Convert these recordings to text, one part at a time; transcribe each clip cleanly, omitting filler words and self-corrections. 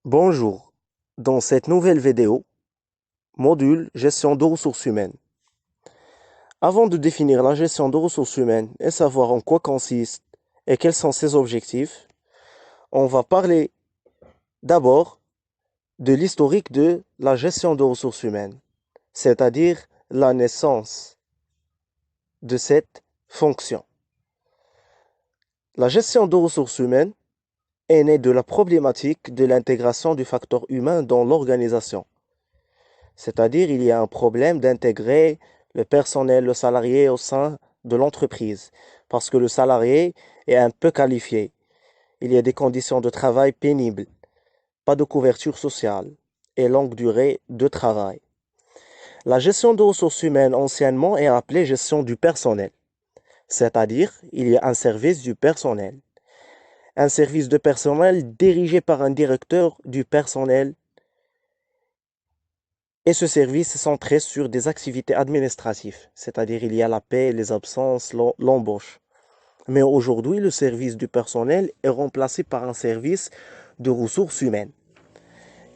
Bonjour, dans cette nouvelle vidéo, module gestion de ressources humaines. Avant de définir la gestion de ressources humaines et savoir en quoi consiste et quels sont ses objectifs, on va parler d'abord de l'historique de la gestion de ressources humaines, c'est-à-dire la naissance de cette fonction. La gestion de ressources humaines est née de la problématique de l'intégration du facteur humain dans l'organisation. C'est-à-dire, il y a un problème d'intégrer le personnel, le salarié au sein de l'entreprise, parce que le salarié est un peu qualifié. Il y a des conditions de travail pénibles, pas de couverture sociale et longue durée de travail. La gestion de ressources humaines anciennement est appelée gestion du personnel, c'est-à-dire il y a un service du personnel. Un service de personnel dirigé par un directeur du personnel et ce service est centré sur des activités administratives, c'est-à-dire il y a la paie, les absences, l'embauche. Mais aujourd'hui, le service du personnel est remplacé par un service de ressources humaines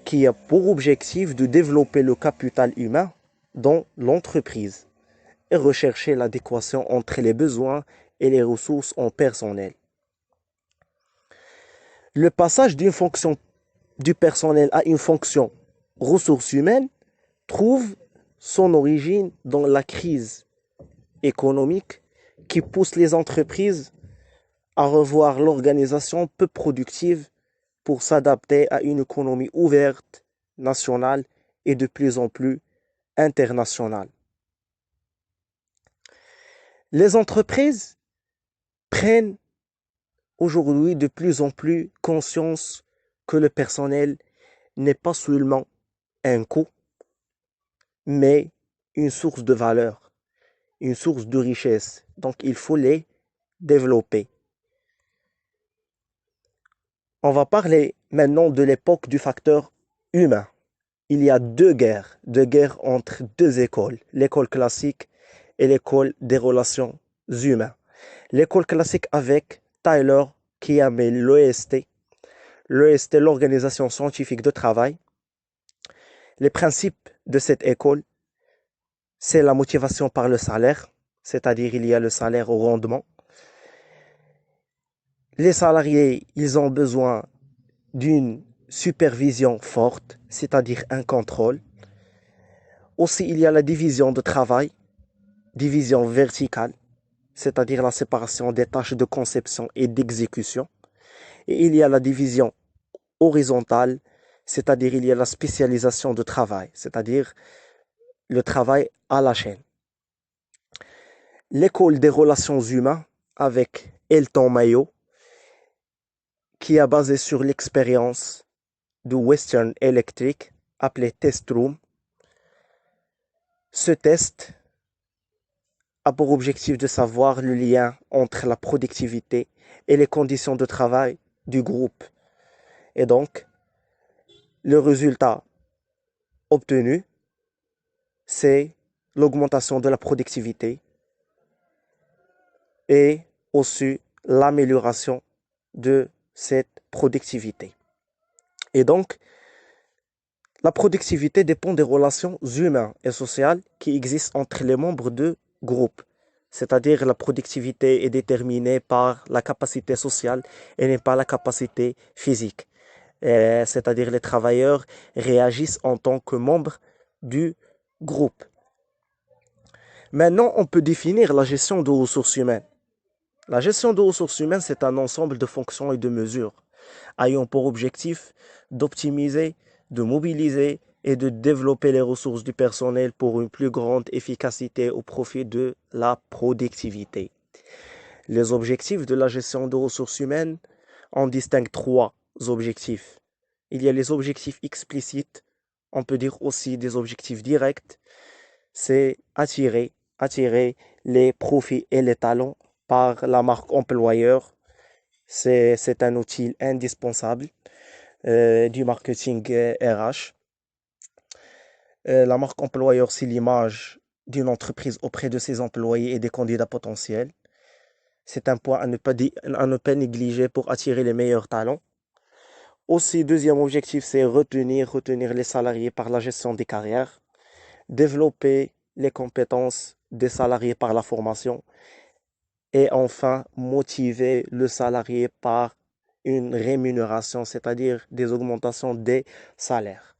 qui a pour objectif de développer le capital humain dans l'entreprise et rechercher l'adéquation entre les besoins et les ressources en personnel. Le passage d'une fonction du personnel à une fonction ressources humaines trouve son origine dans la crise économique qui pousse les entreprises à revoir l'organisation peu productive pour s'adapter à une économie ouverte, nationale et de plus en plus internationale. Les entreprises prennent aujourd'hui de plus en plus conscience que le personnel n'est pas seulement un coût, mais une source de valeur, une source de richesse. Donc il faut les développer. On va parler maintenant de l'époque du facteur humain. Il y a deux guerres entre deux écoles, l'école classique et l'école des relations humaines. L'école classique avec Tyler qui a mis l'EST, l'EST, l'Organisation scientifique de travail. Les principes de cette école, c'est la motivation par le salaire, c'est-à-dire il y a le salaire au rendement. Les salariés, ils ont besoin d'une supervision forte, c'est-à-dire un contrôle. Aussi, il y a la division de travail, division verticale, c'est-à-dire la séparation des tâches de conception et d'exécution. Et il y a la division horizontale, c'est-à-dire il y a la spécialisation de travail, c'est-à-dire le travail à la chaîne. L'école des relations humaines avec Elton Mayo, qui est basée sur l'expérience de Western Electric, appelé Test Room. Ce test a pour objectif de savoir le lien entre la productivité et les conditions de travail du groupe. Et donc, le résultat obtenu, c'est l'augmentation de la productivité et aussi l'amélioration de cette productivité. Et donc, la productivité dépend des relations humaines et sociales qui existent entre les membres de groupes. C'est-à-dire la productivité est déterminée par la capacité sociale et non pas la capacité physique. C'est-à-dire les travailleurs réagissent en tant que membres du groupe. Maintenant, on peut définir la gestion de ressources humaines. La gestion de ressources humaines, c'est un ensemble de fonctions et de mesures ayant pour objectif d'optimiser, de mobiliser et de développer les ressources du personnel pour une plus grande efficacité au profit de la productivité. Les objectifs de la gestion de ressources humaines, on distingue trois objectifs. Il y a les objectifs explicites, on peut dire aussi des objectifs directs, c'est attirer les profits et les talents par la marque employeur. C'est un outil indispensable du marketing RH. La marque employeur, c'est l'image d'une entreprise auprès de ses employés et des candidats potentiels. C'est un point à ne pas négliger pour attirer les meilleurs talents. Aussi, deuxième objectif, c'est retenir les salariés par la gestion des carrières, développer les compétences des salariés par la formation et enfin motiver le salarié par une rémunération, c'est-à-dire des augmentations des salaires.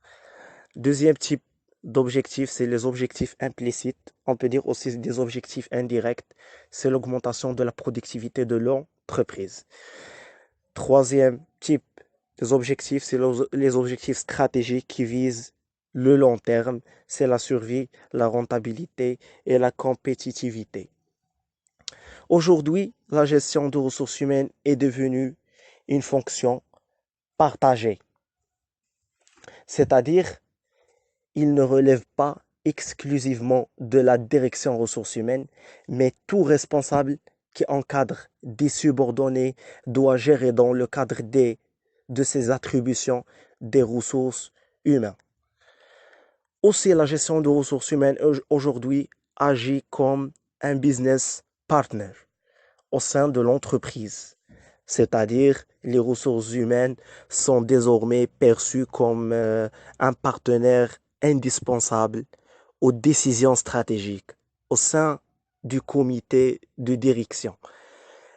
Deuxième type d'objectif, c'est les objectifs implicites. On peut dire aussi des objectifs indirects, c'est l'augmentation de la productivité de l'entreprise. Troisième type des objectifs, c'est les objectifs stratégiques qui visent le long terme, c'est la survie, la rentabilité et la compétitivité. Aujourd'hui, la gestion de ressources humaines est devenue une fonction partagée, c'est-à-dire il ne relève pas exclusivement de la direction ressources humaines, mais tout responsable qui encadre des subordonnés doit gérer dans le cadre de ses attributions des ressources humaines. Aussi, la gestion de ressources humaines aujourd'hui agit comme un business partner au sein de l'entreprise. C'est-à-dire, les ressources humaines sont désormais perçues comme un partenaire indispensable aux décisions stratégiques au sein du comité de direction.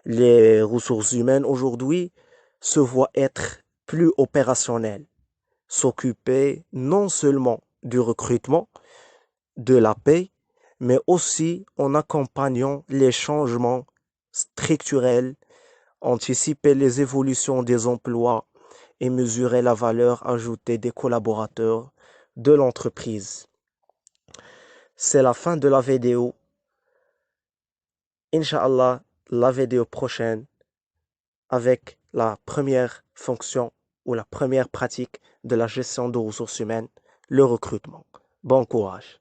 Les ressources humaines aujourd'hui se voient être plus opérationnelles, s'occuper non seulement du recrutement, de la paie, mais aussi en accompagnant les changements structurels, anticiper les évolutions des emplois et mesurer la valeur ajoutée des collaborateurs de l'entreprise. C'est la fin de la vidéo. Inch'Allah, la vidéo prochaine avec la première fonction ou la première pratique de la gestion de ressources humaines, le recrutement. Bon courage.